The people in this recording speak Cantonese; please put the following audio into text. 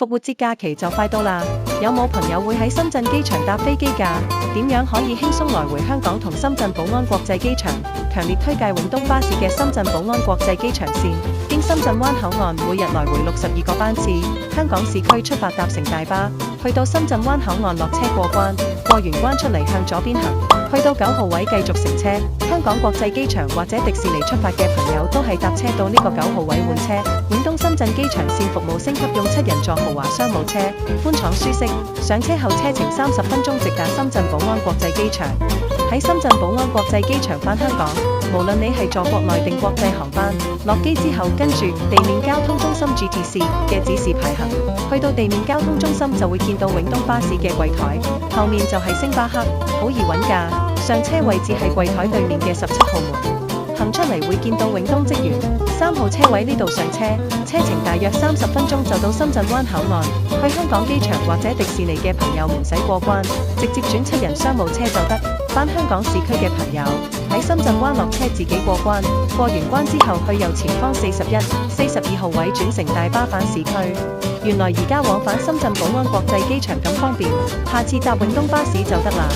復活節假期就快到啦，有冇朋友會喺深圳機場搭飛機㗎？點樣可以輕鬆來回香港同深圳寶安國際機場？強烈推介永東巴士嘅深圳寶安國際機場線，經深圳灣口岸每日來回62個班次，香港市區出發搭乘大巴，去到深圳灣口岸落車過關，過完關出嚟向左邊行，去到9號位繼續乘車。香港國際機場或者迪士尼出發嘅朋友都係搭車到呢個9號位換車。永東深圳機場線服務升級用7人座豪華商務車，寬敞舒適，上車後車程30分鐘直達深圳寶安國際機場。喺深圳寶安國際機場返香港，無論你係坐國內定國際航班，落機之後跟住地面交通中心 GTC 嘅指示牌行，去到地面交通中心就會見到永東巴士嘅櫃台，後面就係星巴克，好易揾㗎。上車位置係櫃台對面嘅17號門。行出嚟會見到永東職員，3號車位呢度上車，車程大約30分鐘就到深圳灣口岸。去香港機場或者迪士尼嘅朋友唔使過關，直接轉7人商務車就得。返香港市區嘅朋友喺深圳灣落車自己過關，過完關之後去右前方41、42號位轉乘大巴返市區。原來而家往返深圳寶安國際機場咁方便，下次搭永東巴士就得啦。